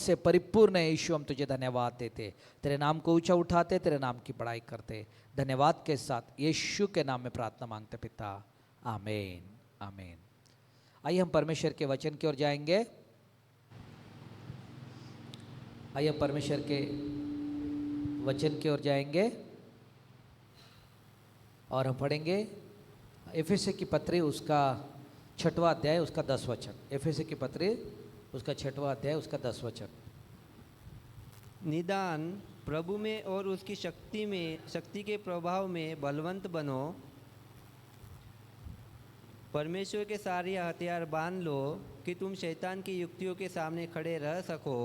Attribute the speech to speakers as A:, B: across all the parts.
A: से परिपूर्ण है यीशु, हम तुझे धन्यवाद देते, तेरे नाम को ऊंचा उठाते, तेरे नाम की बड़ाई करते। धन्यवाद के साथ यीशु के नाम में प्रार्थना मांगते पिता, आमीन आमीन। आइए हम परमेश्वर के वचन की ओर जाएंगे। आइए हम परमेश्वर के वचन की ओर जाएंगे और हम पढ़ेंगे एफेसी की पत्री उसका 6वां अध्याय उसका 10 वचन। एफेसी की पत्री उसका 6वां अध्याय उसका 10 वचन।
B: निदान प्रभु में और उसकी शक्ति के प्रभाव में बलवंत बनो। परमेश्वर के सारे हथियार बांध लो कि तुम शैतान की युक्तियों के सामने खड़े रह सको,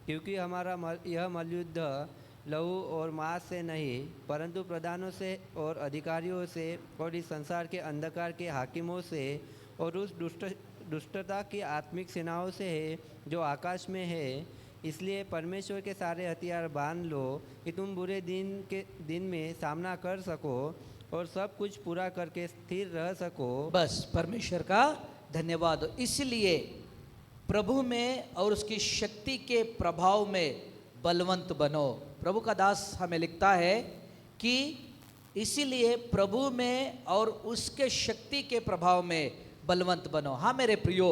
B: क्योंकि हमारा यह मल्लयुद्ध लहू और मांस से नहीं परंतु प्रधानों से और अधिकारियों से और इस संसार के अंधकार के हाकिमों से और उस दुष्टता की आत्मिक सेनाओं से है जो आकाश में है। इसलिए परमेश्वर के सारे हथियार बांध लो कि तुम बुरे दिन में सामना कर सको और सब कुछ पूरा करके स्थिर रह सको।
A: बस परमेश्वर का धन्यवाद हो। इसलिए प्रभु में और उसकी शक्ति के प्रभाव में बलवंत बनो। प्रभु का दास हमें लिखता है कि इसीलिए प्रभु में और उसके शक्ति के प्रभाव में बलवंत बनो। हाँ मेरे प्रियो,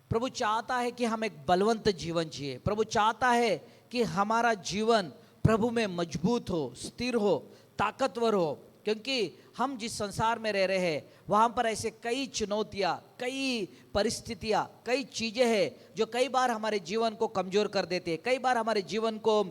A: प्रभु चाहता है कि हम एक बलवंत जीवन जिए। प्रभु चाहता है कि हमारा जीवन प्रभु में मजबूत हो, स्थिर हो, ताकतवर हो, क्योंकि हम जिस संसार में रह रहे हैं वहाँ पर ऐसे कई चुनौतियाँ, कई परिस्थितियाँ, कई चीज़ें हैं जो कई बार हमारे जीवन को कमज़ोर कर देते हैं, कई बार हमारे जीवन को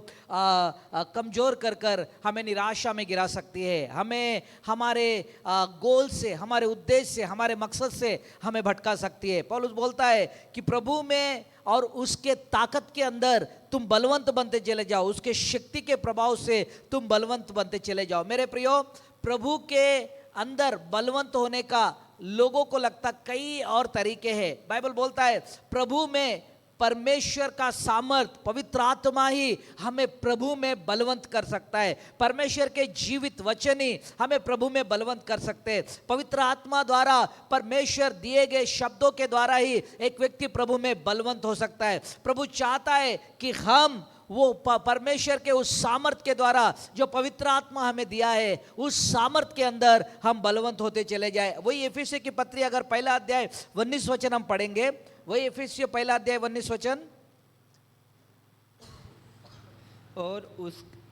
A: कमज़ोर कर कर हमें निराशा में गिरा सकती है, हमें हमारे गोल से, हमारे उद्देश्य से, हमारे मकसद से हमें भटका सकती है। पौलुस बोलता है कि प्रभु में और उसके ताकत के अंदर तुम बलवंत बनते चले जाओ, उसके शक्ति के प्रभाव से तुम बलवंत बनते चले जाओ। मेरे प्रियो, प्रभु के अंदर बलवंत होने का लोगों को लगता कई और तरीके हैं। बाइबल बोलता है प्रभु में परमेश्वर का सामर्थ, पवित्र आत्मा ही हमें प्रभु में बलवंत कर सकता है। परमेश्वर के जीवित वचन ही हमें प्रभु में बलवंत कर सकते हैं। पवित्र आत्मा द्वारा, परमेश्वर दिए गए शब्दों के द्वारा ही एक व्यक्ति प्रभु में बलवंत हो सकता है। प्रभु चाहता है कि हम वो परमेश्वर के उस सामर्थ के द्वारा जो पवित्र आत्मा हमें दिया है, उस सामर्थ के अंदर हम बलवंत होते चले जाए। वही एफेसी की पत्री अगर 1 अध्याय 19 वचन हम पढ़ेंगे, वही एफेसी 1 अध्याय 19 वचन।
B: और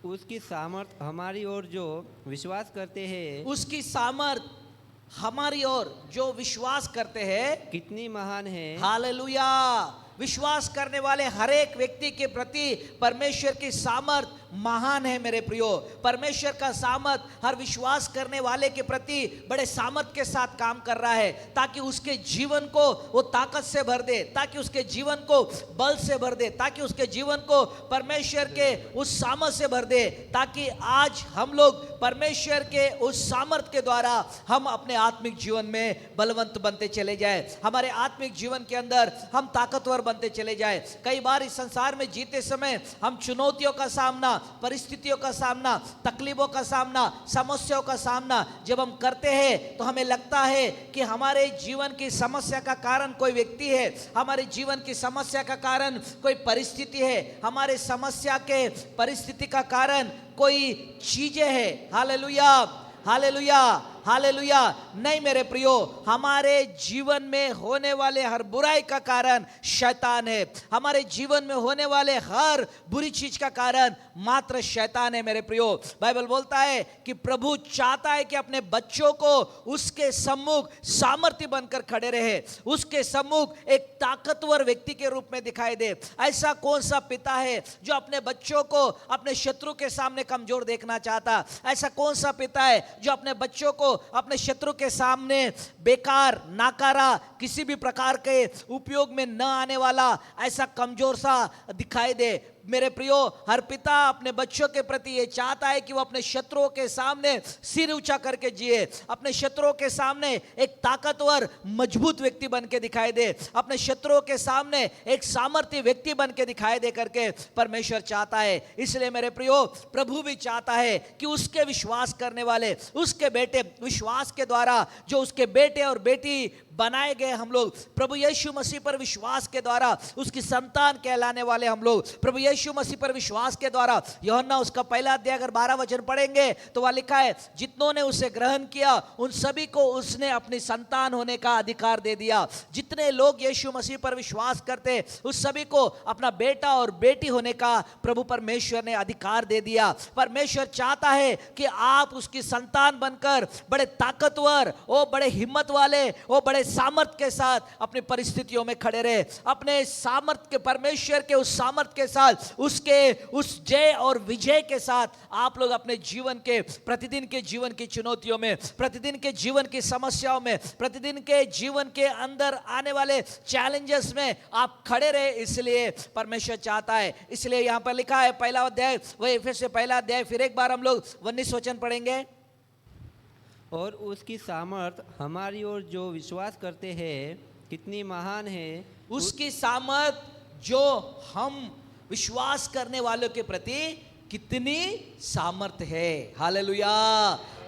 B: उसकी सामर्थ हमारी ओर जो विश्वास करते हैं,
A: उसकी सामर्थ हमारी ओर जो विश्वास करते हैं
B: कितनी महान है।
A: हालेलुया। विश्वास करने वाले हर एक व्यक्ति के प्रति परमेश्वर की सामर्थ महान है। मेरे प्रियो, परमेश्वर का सामर्थ हर विश्वास करने वाले के प्रति बड़े सामर्थ के साथ काम कर रहा है, ताकि उसके जीवन को वो ताकत से भर दे, ताकि उसके जीवन को बल से भर दे, ताकि उसके जीवन को परमेश्वर के उस सामर्थ से भर दे, ताकि आज हम लोग परमेश्वर के उस सामर्थ के द्वारा हम अपने आत्मिक जीवन में बलवंत बनते चले जाए, हमारे आत्मिक जीवन के अंदर हम ताकतवर बनते चले जाए। कई बार इस संसार में जीते समय हम चुनौतियों का सामना, परिस्थितियों का सामना, तकलीफों का सामना, समस्याओं का सामना जब हम करते हैं तो हमें लगता है कि हमारे जीवन की समस्या का कारण कोई व्यक्ति है, हमारे जीवन की समस्या का कारण कोई परिस्थिति है, हमारे समस्या के परिस्थिति का कारण कोई चीजें है। Hallelujah, hallelujah, hallelujah. नहीं मेरे प्रियो, हमारे जीवन में होने वाले हर बुराई का कारण शैतान है। हमारे जीवन में होने वाले हर बुरी चीज का कारण मात्र शैतान है। मेरे प्रियो, बाइबल बोलता है कि प्रभु चाहता है कि अपने बच्चों को उसके सम्मुख सामर्थ्य बनकर खड़े रहे, उसके सम्मुख एक ताकतवर व्यक्ति के रूप में दिखाई दे। ऐसा कौन सा पिता है जो अपने बच्चों को अपने शत्रु के सामने कमजोर देखना चाहता? ऐसा कौन सा पिता है जो अपने बच्चों को अपने शत्रु के सामने बेकार, नाकारा, किसी भी प्रकार के उपयोग में न आने वाला ऐसा कमजोर सा दिखाई दे? मेरे प्रियो, हर पिता अपने बच्चों के प्रति ये चाहता है कि वो अपने शत्रुओं के सामने सिर ऊंचा करके जिए, अपने शत्रुओं के सामने एक ताकतवर, मजबूत व्यक्ति बन के दिखाई दे, अपने शत्रुओं के सामने एक सामर्थ्य व्यक्ति बन के दिखाई दे करके परमेश्वर चाहता है। इसलिए मेरे प्रियो, प्रभु भी चाहता है कि उसके विश्वास करने वाले, उसके बेटे विश्वास के द्वारा जो उसके बेटे और बेटी बनाए गए हम लोग, प्रभु यीशु मसीह पर विश्वास के द्वारा उसकी संतान कहलाने वाले हम लोग, प्रभु यीशु मसीह पर विश्वास के द्वारा, यूहन्ना उसका पहला अध्याय अगर 12 वचन पढ़ेंगे तो वह लिखा है, जितनों ने उसे ग्रहण किया उन सभी को उसने अपनी संतान होने का अधिकार दे दिया। जितने लोग यीशु मसीह पर विश्वास करते उस सभी को अपना बेटा और बेटी होने का प्रभु परमेश्वर ने अधिकार दे दिया। परमेश्वर चाहता है कि आप उसकी संतान बनकर बड़े ताकतवर, ओ बड़े हिम्मत वाले, ओ बड़े सामर्थ के साथ अपनी परिस्थितियों में खड़े रहे, अपने सामर्थ के, परमेश्वर के उस सामर्थ के साथ, उसके उस जय और विजय के साथ आप लोग अपने जीवन के, प्रतिदिन के जीवन की चुनौतियों में, प्रतिदिन के जीवन की समस्याओं में, प्रतिदिन के जीवन के अंदर आने वाले चैलेंजेस में आप खड़े रहे। इसलिए परमेश्वर चाहता है, इसलिए यहां पर लिखा है पहला अध्याय, वही एफेस पहला अध्याय, फिर एक बार हम लोग 19 वचन पढ़ेंगे।
B: और उसकी सामर्थ हमारी ओर जो विश्वास करते हैं कितनी महान है।
A: उसकी सामर्थ जो हम विश्वास करने वालों के प्रति कितनी सामर्थ है। हालेलुया।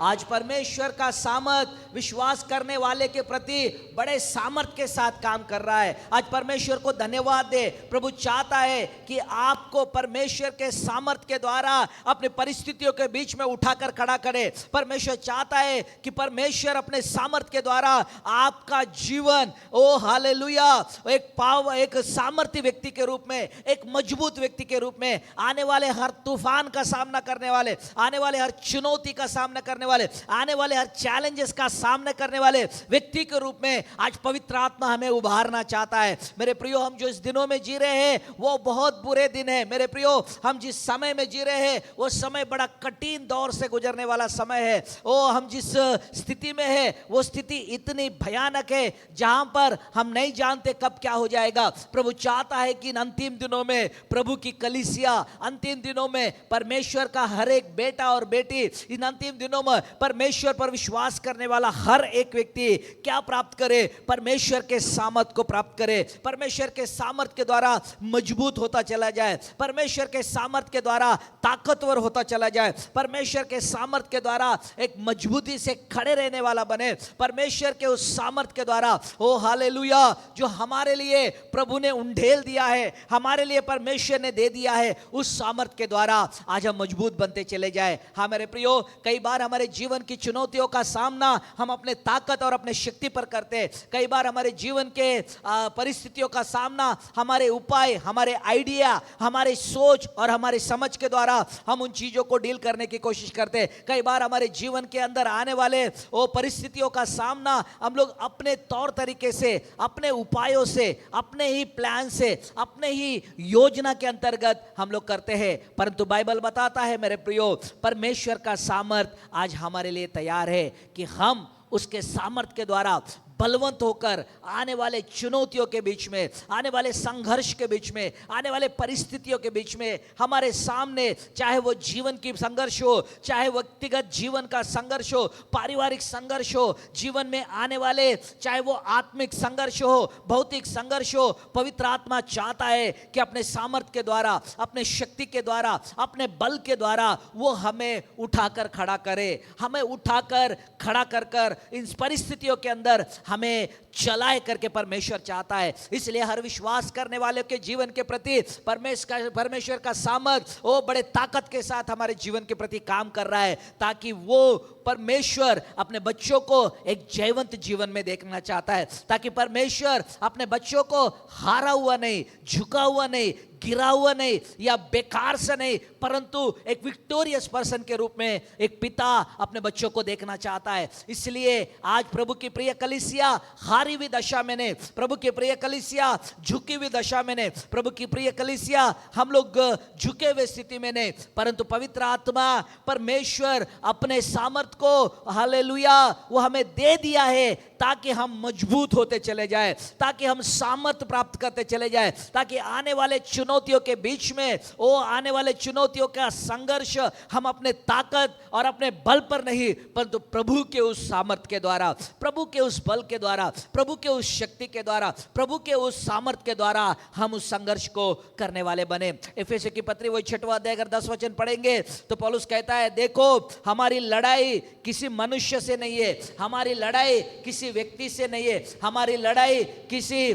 A: आज परमेश्वर का सामर्थ विश्वास करने वाले के प्रति बड़े सामर्थ के साथ काम कर रहा है। आज परमेश्वर को धन्यवाद दे। प्रभु चाहता है कि आपको परमेश्वर के सामर्थ के द्वारा अपने परिस्थितियों के बीच में उठाकर खड़ा करे। परमेश्वर चाहता है कि परमेश्वर अपने सामर्थ के द्वारा आपका जीवन, ओ हालेलुया, एक सामर्थ्य व्यक्ति के रूप में, एक मजबूत व्यक्ति के रूप में, आने वाले हर तूफान का सामना करने वाले, आने वाले हर चुनौती का सामना करने वाले, आने वाले हर चैलेंजेस का सामना करने वाले व्यक्ति के रूप में आज पवित्र आत्मा हमें उभारना चाहता है। मेरे प्रियो, हम जो इस दिनों में जी रहे हैं वो बहुत बुरे दिन है। मेरे प्रियो, हम जिस समय में जी रहे हैं वो समय बड़ा कठिन दौर से गुजरने वाला समय है। ओ हम जिस स्थिति में है वो स्थिति इतनी भयानक है जहां पर हम नहीं जानते कब क्या हो जाएगा। प्रभु चाहता है कि इन अंतिम दिनों में प्रभु की कलीसिया, अंतिम दिनों में परमेश्वर का हर एक बेटा और बेटी, इन अंतिम दिनों में परमेश्वर पर विश्वास करने वाला हर एक व्यक्ति क्या प्राप्त करे? परमेश्वर के सामर्थ को प्राप्त करे। परमेश्वर के सामर्थ के द्वारा मजबूत होता चला जाए, परमेश्वर के सामर्थ के द्वारा ताकतवर होता चला जाए, परमेश्वर के सामर्थ के द्वारा एक मजबूती से खड़े रहने वाला बने। परमेश्वर के उस सामर्थ के द्वारा, ओ हालेलुया, जो हमारे लिए प्रभु ने उंडेल दिया है, हमारे लिए परमेश्वर ने दे दिया है, उस सामर्थ के द्वारा आज हम मजबूत बनते चले जाए। हाँ मेरे प्रियो, कई बार हमारे जीवन की चुनौतियों का सामना हम अपने ताकत और अपने शक्ति पर करते हैं। कई बार हमारे जीवन के परिस्थितियों का सामना हमारे उपाय, हमारे आइडिया, हमारे सोच और हमारे समझ के द्वारा हम उन चीजों को डील करने की कोशिश करते हैं। कई बार हमारे जीवन के अंदर आने वाले वो परिस्थितियों का सामना हम लोग अपने तौर तरीके से, अपने उपायों से, अपने ही प्लान से, अपने ही योजना के अंतर्गत हम लोग करते हैं। परंतु बाइबल बताता है मेरे प्रियो, परमेश्वर का सामर्थ आज हमारे लिए तैयार है कि हम उसके सामर्थ के द्वारा बलवंत होकर आने वाले चुनौतियों के बीच में, आने वाले संघर्ष के बीच में, आने वाले परिस्थितियों के बीच में, हमारे सामने चाहे वो जीवन की संघर्ष हो, चाहे व्यक्तिगत जीवन का संघर्ष हो, पारिवारिक संघर्ष हो, जीवन में आने वाले चाहे वो आत्मिक संघर्ष हो, भौतिक संघर्ष हो, पवित्र आत्मा चाहता है कि अपने सामर्थ के द्वारा, अपने शक्ति के द्वारा, अपने बल के द्वारा वो हमें उठाकर खड़ा करे, हमें उठाकर खड़ा कर इन परिस्थितियों के अंदर हमें चलाए करके परमेश्वर चाहता है। इसलिए हर विश्वास करने वाले के जीवन के प्रति परमेश्वर का सामर्थ वो बड़े ताकत के साथ हमारे जीवन के प्रति काम कर रहा है, ताकि वो परमेश्वर अपने बच्चों को एक जयवंत जीवन में देखना चाहता है, ताकि परमेश्वर अपने बच्चों को हारा हुआ नहीं, झुका हुआ नहीं, गिरा हुआ नहीं या बेकार से नहीं, परंतु एक विक्टोरियस पर्सन के रूप में एक पिता अपने बच्चों को देखना चाहता है। इसलिए आज प्रभु की प्रिय कलीसिया हारी हुई दशा में नहीं, प्रभु की प्रिय कलीसिया झुकी हुई दशा में नहीं, प्रभु की प्रिय कलीसिया हम लोग झुके हुए स्थिति में नहीं, परंतु पवित्र आत्मा परमेश्वर अपने सामर्थ को, हालेलुया, वो हमें दे दिया है ताकि हम मजबूत होते चले जाए, ताकि हम सामर्थ प्राप्त करते चले जाए, ताकि आने वाले चुनौतियों के बीच में, वो आने वाले चुनौतियों का संघर्ष हम अपने ताकत और अपने बल पर नहीं, परंतु प्रभु के उस सामर्थ के द्वारा, प्रभु के उस बल के द्वारा, प्रभु के उस शक्ति के द्वारा, प्रभु के उस सामर्थ के द्वारा हम उस संघर्ष को करने वाले बने। एफेसुस की पत्री वही 6वां अध्याय अगर 10 वचन पढ़ेंगे तो पौलुस कहता है, देखो हमारी लड़ाई किसी मनुष्य से नहीं है, हमारी लड़ाई किसी व्यक्ति से नहीं है, हमारी लड़ाई किसी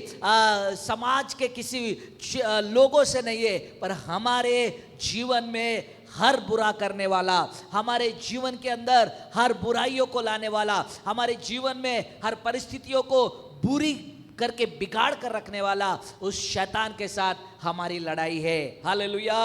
A: समाज के किसी लोगों से नहीं है, पर हमारे जीवन में हर बुरा करने वाला, हमारे जीवन के अंदर हर बुराइयों को लाने वाला, हमारे जीवन में हर परिस्थितियों को बुरी करके बिगाड़ कर रखने वाला उस शैतान के साथ हमारी लड़ाई है। हालेलुया।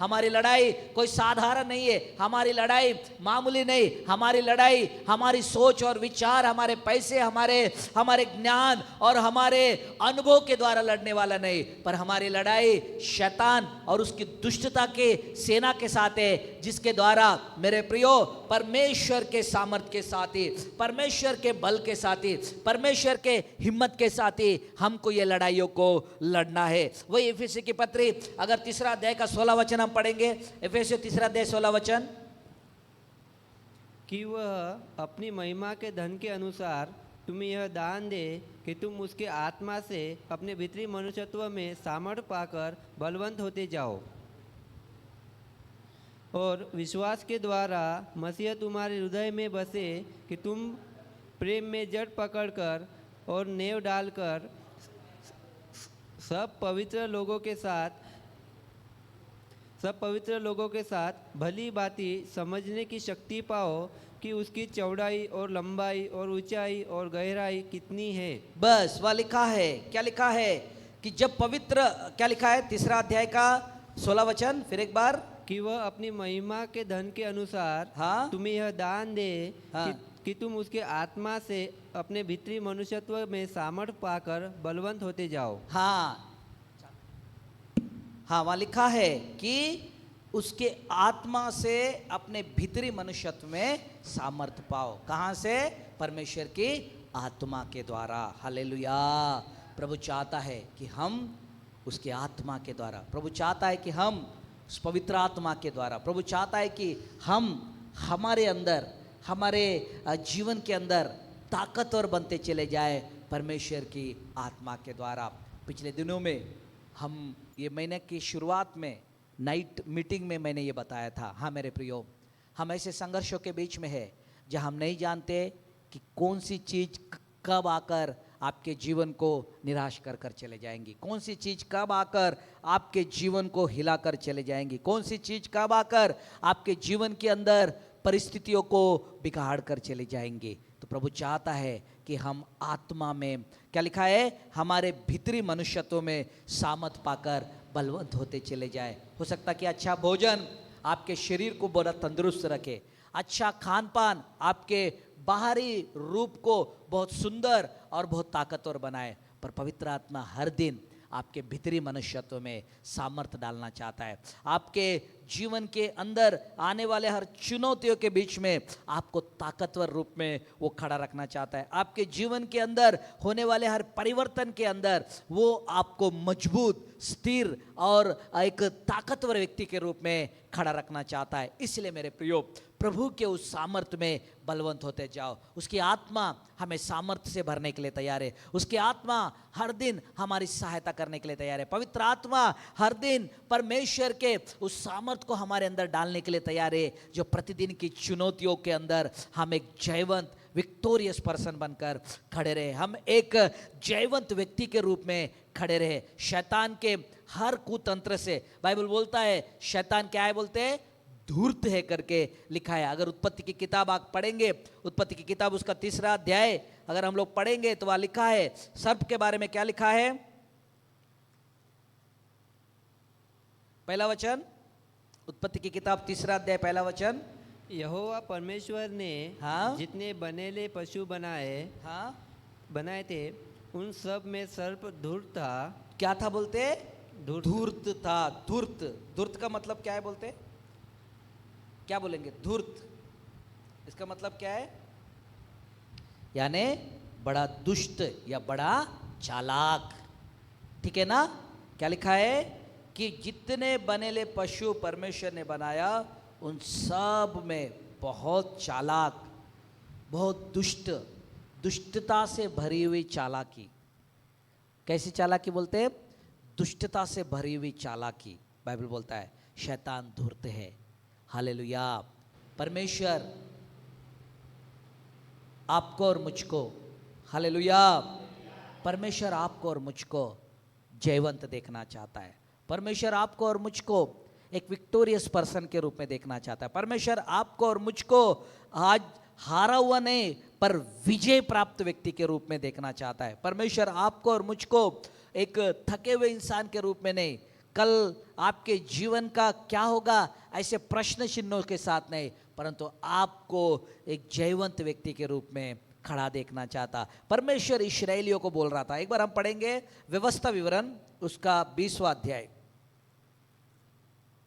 A: हमारी लड़ाई कोई साधारण नहीं है, हमारी लड़ाई मामूली नहीं, हमारी लड़ाई हमारी सोच और विचार, हमारे पैसे, हमारे ज्ञान और हमारे अनुभव के द्वारा लड़ने वाला नहीं, पर हमारी लड़ाई शैतान और उसकी दुष्टता के सेना के साथ है, जिसके द्वारा मेरे प्रियो परमेश्वर के सामर्थ्य के साथ ही, परमेश्वर के बल के साथ ही, परमेश्वर के हिम्मत के साथ ही हमको ये लड़ाइयों को लड़ना है। वही एफेसी की पत्री अगर 3 अध्याय का 16 वचन हम पढ़ेंगे, एफेसियों 3 अध्याय 16 वचन,
B: कि वह अपनी महिमा के धन के अनुसार तुम्हें यह दान दे कि तुम उसके आत्मा से अपने भीतरी मनुष्यत्व में सामर्थ्य पाकर बलवंत होते जाओ, और विश्वास के द्वारा मसीह तुम्हारे हृदय में बसे कि तुम प्रेम में जड़ पकड़कर और नेव डालकर सब पवित्र लोगों के साथ भली बाती समझने की शक्ति पाओ कि उसकी चौड़ाई और लंबाई और ऊंचाई और गहराई कितनी है।
A: बस वह लिखा है, क्या लिखा है कि जब पवित्र, क्या लिखा है 3 अध्याय का 16 वचन, फिर एक बार,
B: कि वह अपनी महिमा के धन के अनुसार
A: हाँ?
B: तुम्हें यह दान दे
A: हाँ?
B: कि तुम उसके आत्मा से अपने भीतरी मनुष्यत्व में सामर्थ्य पाकर बलवंत होते जाओ।
A: हाँ हाँ, वहाँ लिखा है कि उसके आत्मा से अपने भीतरी मनुष्यत्व में सामर्थ्य पाओ। कहाँ से? परमेश्वर की आत्मा के द्वारा। हालेलुया। प्रभु चाहता है कि हम उसके आत्मा के द्वारा, प्रभु चाहता है कि हम उस पवित्र आत्मा के द्वारा, प्रभु चाहता है कि हम हमारे अंदर, हमारे जीवन के अंदर ताकतवर बनते चले जाए परमेश्वर की आत्मा के द्वारा। पिछले दिनों में हम ये महीने की शुरुआत में नाइट मीटिंग में मैंने ये बताया था। हाँ मेरे प्रियो, हम ऐसे संघर्षों के बीच में है जहाँ हम नहीं जानते कि कौन सी चीज़ कब आकर आपके जीवन को निराश कर कर चले जाएंगी, कौन सी चीज़ कब आकर आपके जीवन को हिला कर चले जाएंगी, कौन सी चीज़ कब आकर आपके जीवन के अंदर परिस्थितियों को बिगाड़ कर चले जाएंगे। तो प्रभु चाहता है कि हम आत्मा में, क्या लिखा है, हमारे भीतरी मनुष्यत्व में सामर्थ पाकर बलवंत होते चले जाए। हो सकता कि अच्छा भोजन आपके शरीर को बड़ा तंदुरुस्त रखे, अच्छा खान पान आपके बाहरी रूप को बहुत सुंदर और बहुत ताकतवर बनाए, पर पवित्र आत्मा हर दिन आपके भीतरी मनुष्यत्व में सामर्थ्य डालना चाहता है। आपके जीवन के अंदर आने वाले हर चुनौतियों के बीच में आपको ताकतवर रूप में वो खड़ा रखना चाहता है। आपके जीवन के अंदर होने वाले हर परिवर्तन के अंदर वो आपको मजबूत, स्थिर और एक ताकतवर व्यक्ति के रूप में खड़ा रखना चाहता है। इसलिए मेरे प्रियो, प्रभु के उस सामर्थ्य में बलवंत होते जाओ। उसकी आत्मा हमें सामर्थ्य से भरने के लिए तैयार है। उसकी आत्मा हर दिन हमारी सहायता करने के लिए तैयार है। पवित्र आत्मा हर दिन परमेश्वर के उस सामर्थ्य को हमारे अंदर डालने के लिए तैयार है, जो प्रतिदिन की चुनौतियों के अंदर हम एक जयवंत, विक्टोरियस पर्सन बनकर खड़े रहे, हम एक जयवंत व्यक्ति के रूप में खड़े रहे। शैतान के हर कुतंत्र से, बाइबल बोलता है शैतान क्या है, बोलते हैं धूर्त है करके लिखा है। अगर उत्पत्ति की किताब आप पढ़ेंगे, उत्पत्ति की किताब उसका 3 अध्याय अगर हम लोग पढ़ेंगे तो वह लिखा है सर्प के बारे में। क्या लिखा है? पहला वचन, उत्पत्ति की किताब 3 अध्याय पहला वचन,
B: यहोवा परमेश्वर ने
A: हाँ?
B: जितने बनेले पशु बनाए थे उन सब में सर्प धूर्त था।
A: क्या था बोलते?
B: धूर्त
A: था। धूर्त का मतलब क्या है बोलते? क्या बोलेंगे? धूर्त, इसका मतलब क्या है? यानी बड़ा दुष्ट या बड़ा चालाक, ठीक है ना? क्या लिखा है कि जितने बनेले पशु परमेश्वर ने बनाया उन सब में बहुत चालाक, बहुत दुष्ट, दुष्टता से भरी हुई चालाकी। कैसी चालाकी बोलते हैं? दुष्टता से भरी हुई चालाकी। बाइबल बोलता है शैतान धूर्त है। हालेलुया। परमेश्वर आपको और मुझको हालेलुया। परमेश्वर आपको और मुझको जयवंत देखना चाहता है। परमेश्वर आपको और मुझको एक विक्टोरियस पर्सन के रूप में देखना चाहता है। परमेश्वर आपको और मुझको आज हारा हुआ नहीं पर विजय प्राप्त व्यक्ति के रूप में देखना चाहता है। परमेश्वर आपको और मुझको एक थके हुए इंसान के रूप में नहीं, कल आपके जीवन का क्या होगा ऐसे प्रश्न चिन्हों के साथ नहीं, परंतु आपको एक जयवंत व्यक्ति के रूप में खड़ा देखना चाहता। परमेश्वर इस्राएलियों को बोल रहा था। एक बार हम पढ़ेंगे व्यवस्था विवरण उसका 20वां अध्याय,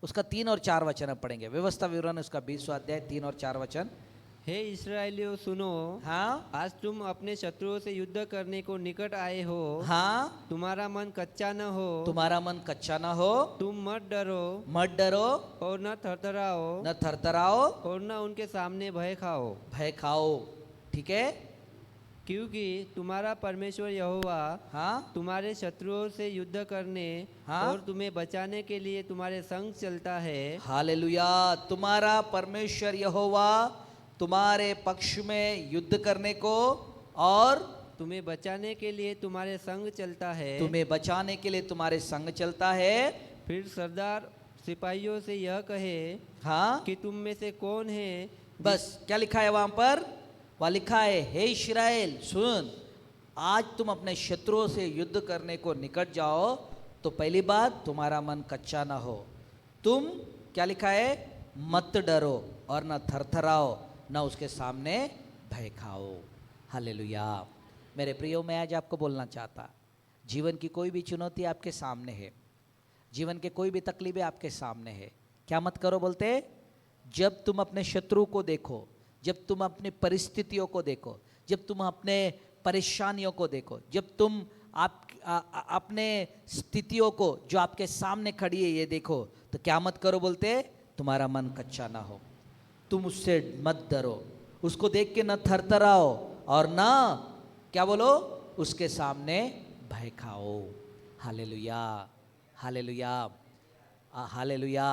A: उसका 3 और 4 वचन हम पढ़ेंगे। व्यवस्था विवरण उसका 20वां अध्याय 3 और 4 वचन।
B: हे इस्राएलियों सुनो,
A: हाँ
B: आज तुम अपने शत्रुओं से युद्ध करने को निकट आए हो।
A: हाँ,
B: तुम्हारा मन कच्चा न हो,
A: तुम्हारा मन कच्चा ना हो,
B: तुम मत डरो
A: मत डरो,
B: और न थरथराओ,
A: न थरथराओ,
B: और न उनके सामने भय खाओ,
A: भय खाओ। ठीक है,
B: क्योंकि तुम्हारा परमेश्वर यहोवा
A: हाँ
B: तुम्हारे शत्रुओं से युद्ध करने
A: हाँ।
B: और तुम्हें बचाने के लिए तुम्हारे संग चलता है।
A: हालेलुया। तुम्हारा परमेश्वर यहोवा तुम्हारे पक्ष में युद्ध करने को और
B: तुम्हें बचाने के लिए तुम्हारे संग चलता है।
A: तुम्हें बचाने के लिए तुम्हारे संग चलता है।
B: फिर सरदार सिपाहियों से यह कहे
A: हाँ,
B: कि तुम में से कौन है।
A: बस क्या लिखा है वहां पर? वहां लिखा है, हे इस्राएल सुन, आज तुम अपने शत्रुओं से युद्ध करने को निकट जाओ तो पहली बात तुम्हारा मन कच्चा ना हो। तुम क्या लिखा है? मत डरो और न थरथराओ, न उसके सामने भय खाओ। हालेलुया। मेरे प्रियो, मैं आज आपको बोलना चाहता, जीवन की कोई भी चुनौती आपके सामने है, जीवन के कोई भी तकलीफें आपके सामने है, क्या मत करो बोलते? जब तुम अपने शत्रु को देखो, जब तुम अपनी परिस्थितियों को देखो, जब तुम अपने परेशानियों को देखो, जब तुम अपने स्थितियों को जो आपके सामने खड़ी है ये देखो, तो क्या मत करो बोलते? तुम्हारा मन कच्चा ना हो, तुम उससे मत डरो, उसको देख के न थरथराओ और न क्या बोलो, उसके सामने भय खाओ। Hallelujah, hallelujah, hallelujah.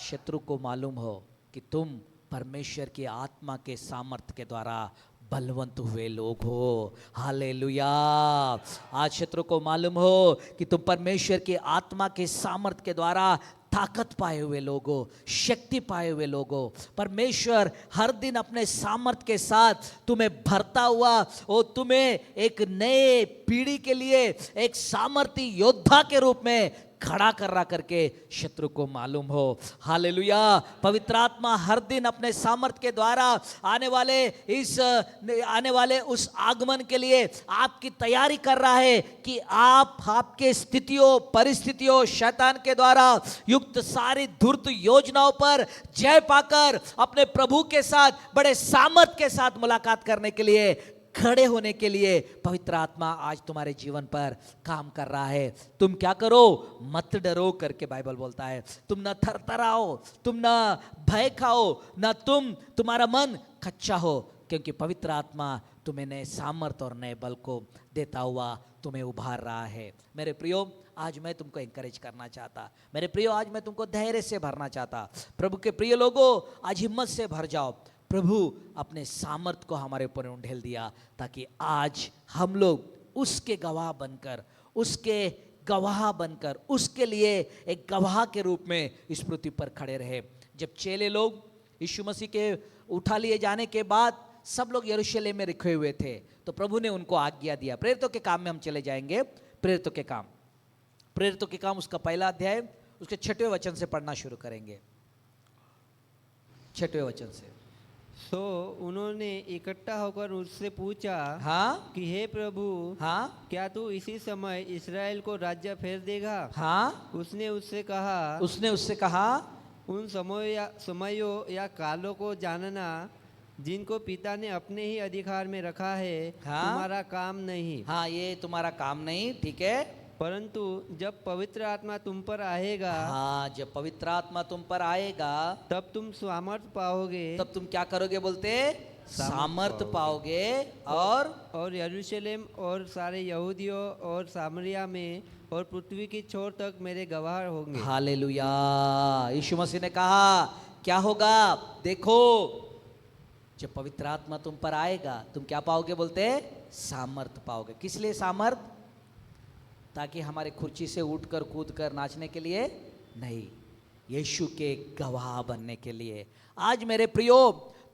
A: शत्रु को मालूम हो कि तुम परमेश्वर की आत्मा के सामर्थ्य के द्वारा बलवंत हुए लोग हो। हालेलुया। आज शत्रु को मालूम हो कि तुम परमेश्वर की आत्मा के सामर्थ्य के द्वारा ताकत पाए हुए लोग हो, शक्ति पाए हुए लोग हो। परमेश्वर हर दिन अपने सामर्थ्य के साथ तुम्हें भरता हुआ और तुम्हें एक नए पीढ़ी के लिए एक सामर्थ्य योद्धा के रूप में खड़ा कर रहा करके शत्रु को मालूम हो। हालेलुया। पवित्र आत्मा हर दिन अपने सामर्थ्य के द्वारा आने वाले उस आगमन के लिए आपकी तैयारी कर रहा है कि आप आपके स्थितियों, परिस्थितियों, शैतान के द्वारा युक्त सारी धूर्त योजनाओं पर जय पाकर अपने प्रभु के साथ बड़े सामर्थ्य के साथ मुलाकात करने के लिए, खड़े होने के लिए पवित्र आत्मा आज तुम्हारे जीवन पर काम कर रहा है। तुम क्या करो? मत डरो करके बाइबल बोलता है। तुम ना थरथराओ, तुम ना भय खाओ, ना तुम्हारा मन कच्चा हो, क्योंकि पवित्र आत्मा तुम्हें नए सामर्थ्य और नए बल को देता हुआ तुम्हें उभार रहा है। मेरे प्रियो, आज मैं तुमको एनकरेज करना चाहता, मेरे प्रियो, आज मैं तुमको धैर्य से भरना चाहता। प्रभु के प्रिय लोगों, आज हिम्मत से भर जाओ। प्रभु अपने सामर्थ को हमारे ऊपर उंडेल दिया ताकि आज हम लोग उसके गवाह बनकर, उसके लिए एक गवाह के रूप में इस पृथ्वी पर खड़े रहे। जब चेले लोग यीशु मसीह के उठा लिए जाने के बाद सब लोग यरूशलेम में रखे हुए थे, तो प्रभु ने उनको आज्ञा दिया। प्रेरितों के काम में हम चले जाएंगे। प्रेरितों के काम उसका पहला अध्याय उसके 6वें वचन से पढ़ना शुरू करेंगे। 6वें वचन से।
B: तो उन्होंने इकट्ठा होकर उससे पूछा
A: हाँ
B: कि हे प्रभु,
A: हाँ
B: क्या तू इसी समय इस्राएल को राज्य फेर देगा?
A: हाँ।
B: उसने उससे कहा उन समयों या कालों को जानना जिनको पिता ने अपने ही अधिकार में रखा है,
A: हाँ?
B: तुम्हारा काम नहीं।
A: हाँ, ये तुम्हारा काम नहीं, ठीक है।
B: परंतु जब पवित्र आत्मा तुम पर आएगा,
A: हाँ, जब पवित्र आत्मा तुम पर आएगा
B: तब तुम सामर्थ्य पाओगे।
A: तब तुम क्या करोगे बोलते? सामर्थ्य पाओगे और
B: यरूशलेम और सारे यहूदियों और सामरिया में और पृथ्वी की छोर तक मेरे गवाह होंगे।
A: हालेलुया। यीशु मसीह ने कहा क्या होगा? देखो, जब पवित्र आत्मा तुम पर आएगा तुम क्या पाओगे बोलते हैं? सामर्थ पाओगे। किस लिए सामर्थ? ताकि हमारे खुर्ची से उठकर कूदकर नाचने के लिए नहीं, यीशु के गवाह बनने के लिए। आज मेरे प्रियो,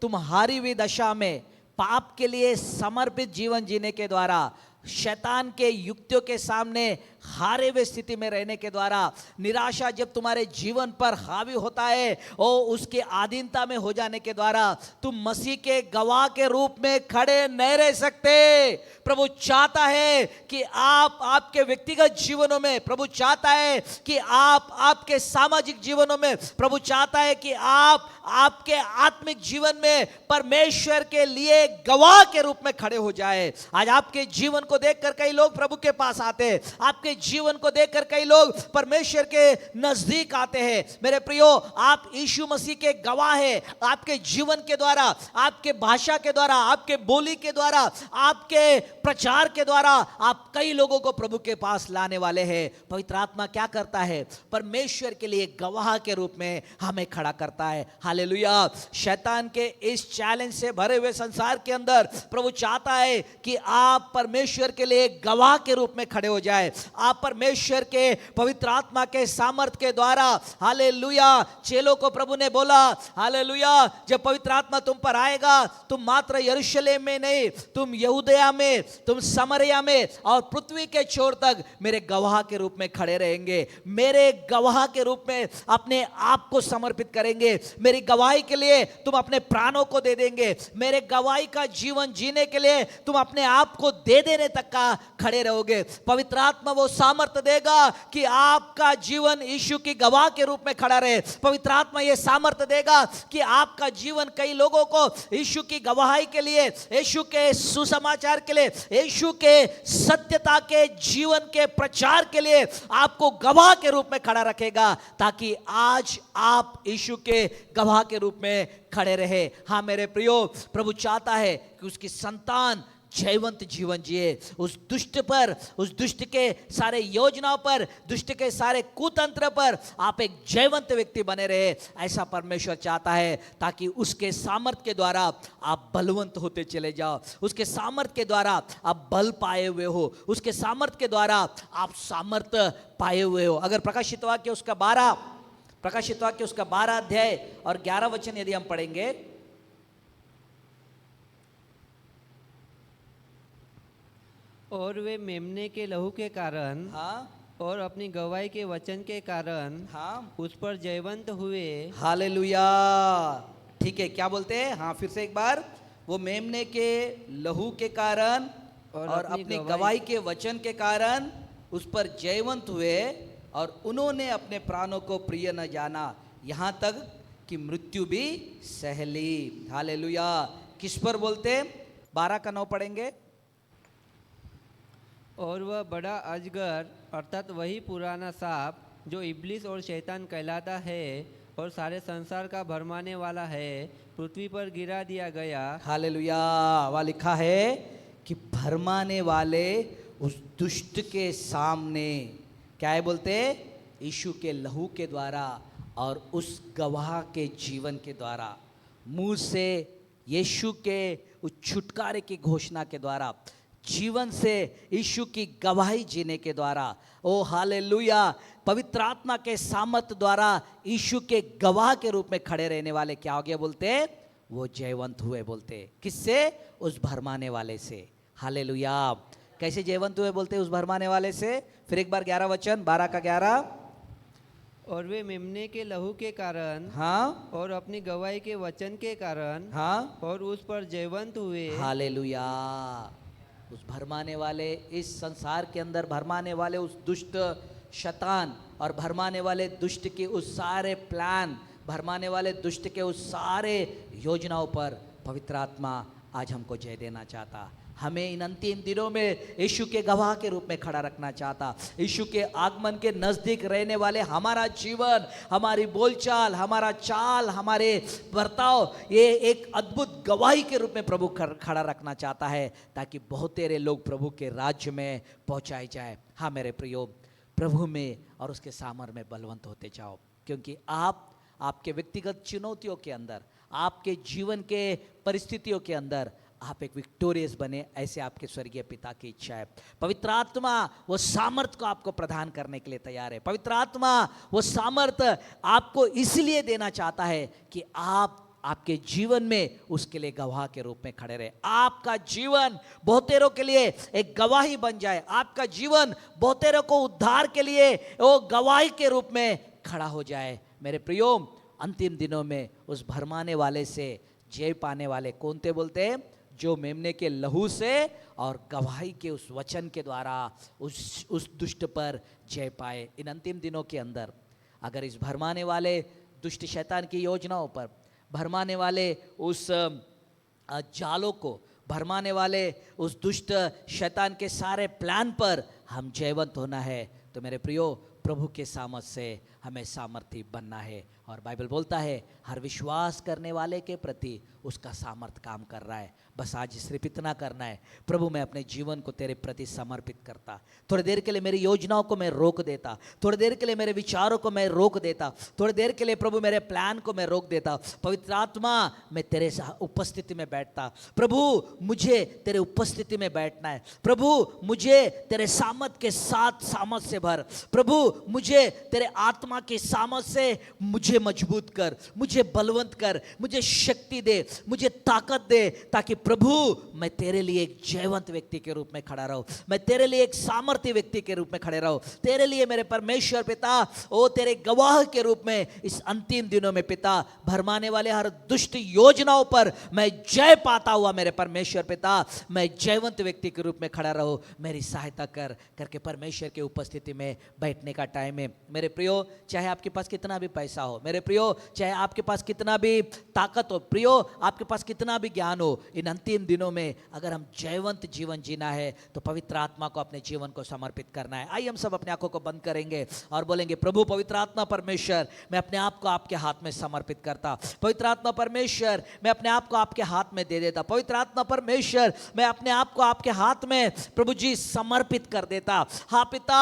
A: तुम हारी हुई दशा में पाप के लिए समर्पित जीवन जीने के द्वारा, शैतान के युक्तियों के सामने हारे हुए स्थिति में रहने के द्वारा, निराशा जब तुम्हारे जीवन पर हावी होता है और उसके अधीनता में हो जाने के द्वारा तुम मसीह के गवाह के रूप में खड़े नहीं रह सकते। प्रभु चाहता है कि आप आपके व्यक्तिगत जीवनों में, प्रभु चाहता है कि आप आपके सामाजिक जीवनों में, प्रभु चाहता है कि आप आपके आत्मिक जीवन में परमेश्वर के लिए गवाह के रूप में खड़े हो जाए। आज आपके जीवन को देखकर कई लोग प्रभु के पास आते हैं, आपके जीवन को देखकर कई लोग परमेश्वर के नजदीक आते हैं। मेरे प्रियो, आप यीशु मसीह के गवाह हैं। आपके जीवन के द्वारा, आपके भाषा के द्वारा, आपके बोली के द्वारा, आपके प्रचार के द्वारा आप कई लोगों को प्रभु के पास लाने वाले हैं। पवित्र आत्मा क्या करता है? परमेश्वर के लिए गवाह के रूप में हमें खड़ा करता है। हालेलुया। शैतान के इस चैलेंज से भरे हुए संसार के अंदर प्रभु चाहता है कि आप परमेश्वर के लिए गवाह के रूप में खड़े हो जाए। आप परमेश्वर के पवित्र आत्मा के सामर्थ के द्वारा, हालेलुया, चेलों को प्रभु ने बोला, हालेलुया, जब पवित्र आत्मा तुम पर आएगा तुम मात्र यरूशलेम में नहीं, तुम यहूदिया में, तुम समरिया में और पृथ्वी के छोर तक मेरे गवाह के रूप में खड़े रहेंगे। मेरे गवाह के रूप में अपने आप को समर्पित करेंगे। मेरी गवाही के लिए तुम अपने प्राणों को दे देंगे। मेरे गवाही का जीवन जीने के लिए तुम अपने आप को दे देने तक का खड़े रहोगे। पवित्र आत्मा वो सामर्थ्य देगा कि आपका जीवन यीशु की गवाह के रूप में खड़ा रहे। पवित्र आत्मा ये सामर्थ्य देगा कि आपका जीवन कई लोगों को यीशु की गवाही के लिए, यीशु के सुसमाचार के लिए, यीशु के सत्यता के जीवन के प्रचार के लिए आपको गवाह के रूप में खड़ा रखेगा, ताकि आज आप यीशु के गवाह के रूप में खड़े रहे। हाँ मेरे प्रियो, प्रभु चाहता है कि उसकी संतान जयवंत जीवन जिए। उस दुष्ट पर, उस दुष्ट के सारे योजनाओं पर, दुष्ट के सारे कुतंत्र पर आप एक जयवंत व्यक्ति बने रहे, ऐसा परमेश्वर चाहता है, ताकि उसके सामर्थ्य के द्वारा आप बलवंत होते चले जाओ। उसके सामर्थ्य के द्वारा आप बल पाए हुए हो, उसके सामर्थ्य के द्वारा आप सामर्थ्य पाए हुए हो। अगर प्रकाशित वाक्य उसका 12 अध्याय और 11 वचन यदि हम पढ़ेंगे,
B: और वे मेमने के लहू के कारण,
A: हाँ,
B: और अपनी गवाही के वचन के कारण,
A: हाँ,
B: उस पर जयवंत हुए।
A: हालेलुया। ठीक है, क्या बोलते हैं? हाँ, फिर से एक बार। वो मेमने के लहू के कारण और अपनी गवाही के वचन के कारण उस पर जयवंत हुए, और उन्होंने अपने प्राणों को प्रिय न जाना, यहाँ तक कि मृत्यु भी सह ली। हालेलुया। किस पर बोलते? 12 का 9 पढ़ेंगे।
B: और वह बड़ा अजगर अर्थात वही पुराना सांप जो इब्लिस और शैतान कहलाता है और सारे संसार का भरमाने वाला है, पृथ्वी पर गिरा दिया गया।
A: हालेलुया। वहाँ लिखा है कि भरमाने वाले उस दुष्ट के सामने क्या है बोलते? यीशु के लहू के द्वारा और उस गवाह के जीवन के द्वारा, मुंह से यीशु के उस छुटकारे की घोषणा के द्वारा, जीवन से यीशु की गवाही जीने के द्वारा, ओ हालेलुया, पवित्र आत्मा के सामर्थ द्वारा यीशु के गवाह के रूप में खड़े रहने वाले क्या हो गया बोलते? वो जयवंत हुए बोलते। किससे? उस भरमाने वाले से। हालेलुया। कैसे जयवंत हुए बोलते? उस भरमाने वाले से। फिर एक बार 11 वचन, 12 का 11।
B: और वे मेमने के लहू के कारण,
A: हाँ,
B: और अपनी गवाही के वचन के कारण,
A: हाँ,
B: और उस पर जयवंत हुए।
A: हालेलुया। उस भरमाने वाले, इस संसार के अंदर भरमाने वाले उस दुष्ट शैतान और भरमाने वाले दुष्ट के उस सारे प्लान, भरमाने वाले दुष्ट के उस सारे योजनाओं पर पवित्र आत्मा आज हमको जय देना चाहता। हमें इन अंतिम दिनों में यीशु के गवाह के रूप में खड़ा रखना चाहता। यीशु के आगमन के नज़दीक रहने वाले हमारा जीवन, हमारी बोलचाल, हमारा चाल, हमारे बर्ताव, ये एक अद्भुत गवाही के रूप में प्रभु खड़ा रखना चाहता है, ताकि बहुत तेरे लोग प्रभु के राज्य में पहुंचाए जाए। हाँ मेरे प्रियो, प्रभु में और उसके सामर्थ्य में बलवंत होते जाओ, क्योंकि आप आपके व्यक्तिगत चुनौतियों के अंदर, आपके जीवन के परिस्थितियों के अंदर आप एक विक्टोरियस बने, ऐसे आपके स्वर्गीय पिता की इच्छा है। पवित्र आत्मा वो सामर्थ को आपको प्रदान करने के लिए तैयार है। पवित्र आत्मा वो सामर्थ आपको इसलिए देना चाहता है कि आप आपके जीवन में उसके लिए गवाह के रूप में खड़े रहे। आपका जीवन बहुतेरों के लिए एक गवाही बन जाए। आपका जीवन बहुतेरों को उद्धार के लिए वो गवाही के रूप में खड़ा हो जाए। मेरे प्रियो, अंतिम दिनों में उस भरमाने वाले से जय पाने वाले कौन थे बोलते हैं? जो मेमने के लहू से और गवाही के उस वचन के द्वारा उस दुष्ट पर जय पाए। इन अंतिम दिनों के अंदर अगर इस भरमाने वाले दुष्ट शैतान की योजनाओं पर, भरमाने वाले उस जालों को, भरमाने वाले उस दुष्ट शैतान के सारे प्लान पर हम जयवंत होना है, तो मेरे प्रियो, प्रभु के सामर्थ से हमें सामर्थी बनना है। और बाइबल बोलता है हर विश्वास करने वाले के प्रति उसका सामर्थ काम कर रहा है। बस आज सिर्फ इतना करना है, प्रभु मैं अपने जीवन को तेरे प्रति समर्पित करता, थोड़ी देर के लिए मेरी योजनाओं को मैं रोक देता, थोड़ी देर के लिए मेरे विचारों को मैं रोक देता, थोड़ी देर के लिए प्रभु मेरे प्लान को मैं रोक देता। पवित्र आत्मा, मैं तेरे उपस्थिति में बैठता। प्रभु मुझे तेरे उपस्थिति में बैठना है। प्रभु मुझे तेरे सामर्थ के साथ सामर्थ से भर। प्रभु मुझे तेरे आत्मा के सामर्थ से मुझे मजबूत कर, मुझे बलवंत कर, मुझे शक्ति दे, मुझे ताकत दे, ताकि प्रभु मैं तेरे लिए एक जयवंत व्यक्ति के रूप में खड़ा रहूं, मैं तेरे लिए एक सामर्थ्य व्यक्ति के रूप में खड़े रहूं। तेरे लिए मेरे परमेश्वर पिता, ओ तेरे गवाह के रूप में इस अंतिम दिनों में पिता, भरमाने वाले हर दुष्ट योजनाओं पर मैं जय पाता हुआ मेरे परमेश्वर पिता, मैं जयवंत व्यक्ति के रूप में खड़ा रहूं। मेरी सहायता कर करके परमेश्वर की उपस्थिति में बैठने का टाइम है। मेरे प्रियो, चाहे आपके पास कितना भी पैसा हो, मेरे प्रियो, चाहे आपके पास कितना भी ताकत हो, प्रियो आपके पास कितना भी ज्ञान हो, इन अंतिम दिनों में अगर हम जयवंत जीवन जीना है तो पवित्र आत्मा को अपने जीवन को समर्पित करना है। आइए हम सब अपने आंखों को बंद करेंगे और बोलेंगे, प्रभु पवित्र आत्मा परमेश्वर, मैं अपने आप को आपके हाथ में समर्पित करता। पवित्र आत्मा परमेश्वर, मैं अपने आप को आपके हाथ में दे देता। पवित्र आत्मा परमेश्वर, मैं अपने आप को आपके हाथ में प्रभु जी समर्पित कर देता। हाँ पिता,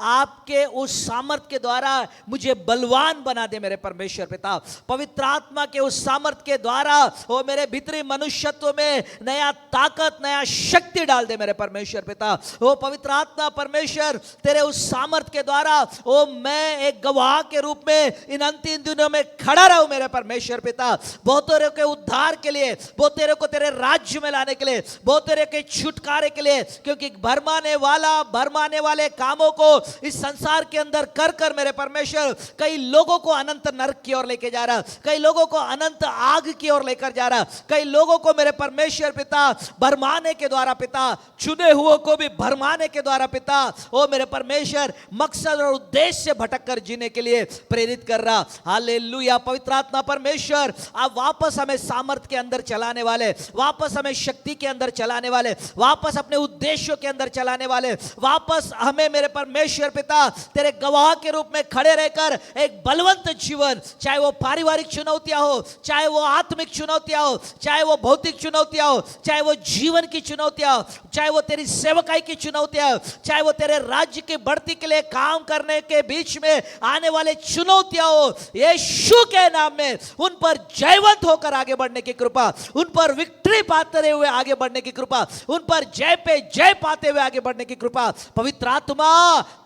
A: आपके उस सामर्थ के द्वारा मुझे बलवान बना दे मेरे परमेश्वर पिता। पवित्र आत्मा के उस सामर्थ के द्वारा वो मेरे भीतरी मनुष्यत्व में नया ताकत, नया शक्ति डाल दे मेरे परमेश्वर पिता। वो पवित्र आत्मा परमेश्वर, तेरे उस सामर्थ के द्वारा वो मैं एक गवाह के रूप में इन अंतिम दिनों में खड़ा रहूं मेरे परमेश्वर पिता। बहुतेरों के उद्धार के लिए, बहुतेरों को तेरे राज्य में लाने के लिए, बहुतेरों के छुटकारे के लिए, क्योंकि भरमाने वाले कामों को इस संसार के अंदर कर कर मेरे परमेश्वर कई लोगों को अनंत नरक की ओर लेके जा रहा, कई लोगों को अनंत आग की ओर लेकर जा रहा, कई लोगों को मेरे परमेश्वर पिता भरमाने के द्वारा पिता, चुने हुओं को भी भरमाने के द्वारा पिता, ओ मेरे परमेश्वर मकसद और उद्देश्य से भटक कर जीने के लिए प्रेरित कर रहा। हालेलुया। पवित्र आत्मा परमेश्वर, आप वापस हमें सामर्थ के अंदर चलाने वाले, वापस हमें शक्ति के अंदर चलाने वाले, वापस अपने उद्देश्यों के अंदर चलाने वाले, वापस हमें मेरे परमेश्वर पिता तेरे गवाह के रूप में खड़े रहकर एक बलवंत जीवन, चाहे वो पारिवारिक चुनौतियां हो, चाहे वो आत्मिक चुनौतियां हो, चाहे वो भौतिक चुनौतियां हो, चाहे वो जीवन की चुनौतियां हो, चाहे वो तेरी सेवकाई की चुनौतियां हो, चाहे वो तेरे राज्य की बढ़ती के लिए काम करने के बीच में आने वाले चुनौतियां हो, यीशु के नाम में उन पर जयवंत होकर आगे बढ़ने की कृपा, उन पर विक्ट्री पाते हुए आगे बढ़ने की कृपा, उन पर जय पे जय पाते हुए आगे बढ़ने की कृपा पवित्र आत्मा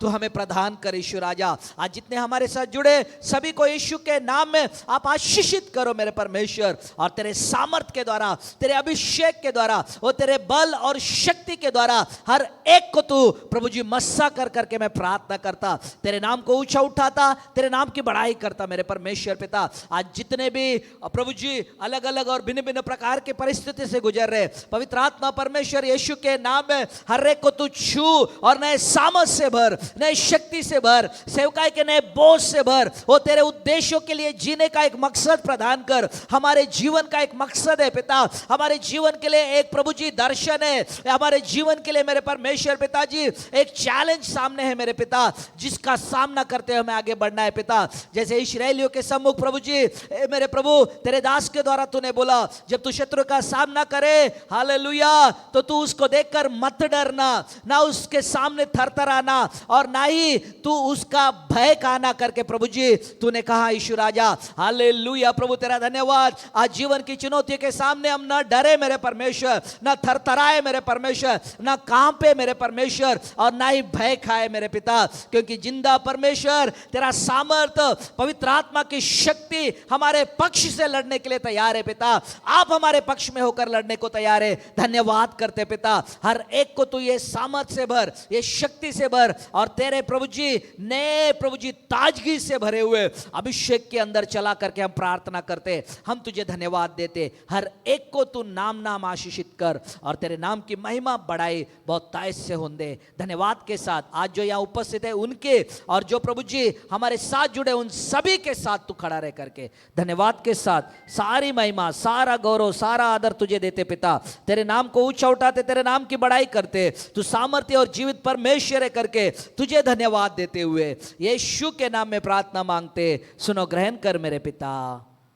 A: तू हमें प्रदान कर। यीशु राजा, आज जितने हमारे साथ जुड़े सभी को यीशु के नाम में आप आशीषित करो मेरे परमेश्वर, और तेरे सामर्थ के द्वारा, तेरे अभिषेक के द्वारा, वो तेरे बल और शक्ति के द्वारा हर एक को तू प्रभु जी मस्सा कर करके मैं प्रार्थना करता, तेरे नाम को ऊंचा उठाता, तेरे नाम की बड़ाई करता मेरे परमेश्वर पिता। आज जितने भी प्रभु जी अलग अलग और भिन्न भिन्न प्रकार की परिस्थिति से गुजर रहे, पवित्र आत्मा परमेश्वर यीशु के नाम में हर एक को तू छू और नए सामर्थ से भर, नई शक्ति से भर, सेवकाई के नए बोझ से भर, वो तेरे उद्देश्यों के लिए जीने का एक मकसद प्रदान कर। हमारे जीवन का एक मकसद है पिता, हमारे जीवन के लिए एक प्रभु जी दर्शन है, हमारे जीवन के लिए मेरे परमेश्वर पिताजी एक चैलेंज सामने है मेरे पिता, जिसका सामना करते हुए हमें आगे बढ़ना है पिता। जैसे इस्राएलियों के सम्मुख प्रभु जी मेरे प्रभु तेरे दास के द्वारा तूने बोला, जब तू शत्रु का सामना करे हालेलुया, तो तू उसको देखकर मत डरना, ना उसके सामने थरथराना और ना ही तू उसका भय खाना, बहाना करके प्रभु जी तूने कहा यीशु राजा, हालेलुया प्रभु तेरा धन्यवाद। आज जीवन की चुनौतियों के सामने हम न डरे मेरे परमेश्वर, न थरथराए मेरे परमेश्वर, न कांपे मेरे परमेश्वर, और ना ही भय खाए मेरे पिता, क्योंकि जिंदा परमेश्वर तेरा सामर्थ, पवित्र आत्मा की शक्ति हमारे पक्ष से लड़ने के लिए तैयार है पिता। आप हमारे पक्ष में होकर लड़ने को तैयार है। धन्यवाद करते पिता, हर एक को तू ये सामर्थ से भर, ये शक्ति से भर, और तेरे प्रभु जी नए प्रभु जी ताजगी से भरे हुए अभिषेक के अंदर चला करके हम प्रार्थना करते, हम तुझे धन्यवाद देते। हर एक को तू नाम नाम आशीषित कर, और तेरे नाम की महिमा बढ़ाई बहुत तायस से होंदे। धन्यवाद के साथ आज जो यहाँ उपस्थित है उनके, और जो प्रभु जी हमारे साथ जुड़े उन सभी के साथ तू खड़ा रह करके, धन्यवाद के साथ सारी महिमा, सारा गौरव, सारा आदर तुझे देते पिता। तेरे नाम को ऊंचा उठाते, तेरे नाम की बड़ाई करते, तू सामर्थ्य और जीवित परमेश्वर है करके तुझे धन्यवाद देते हुए यीशु के नाम में प्रार्थना मांगते, सुनो ग्रहण कर मेरे पिता,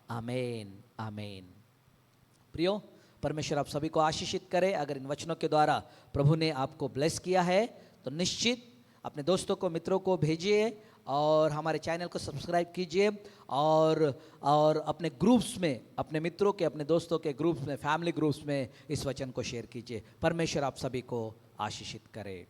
A: आमीन आमीन। प्रियो, परमेश्वर आप सभी को आशीषित करे। अगर इन वचनों के द्वारा प्रभु ने आपको ब्लेस किया है तो निश्चित अपने दोस्तों को, मित्रों को भेजिए, और हमारे चैनल को सब्सक्राइब कीजिए, और अपने ग्रुप्स में, अपने मित्रों के, अपने दोस्तों के ग्रुप्स में, फैमिली ग्रुप्स में इस वचन को शेयर कीजिए। परमेश्वर आप सभी को आशीषित करे।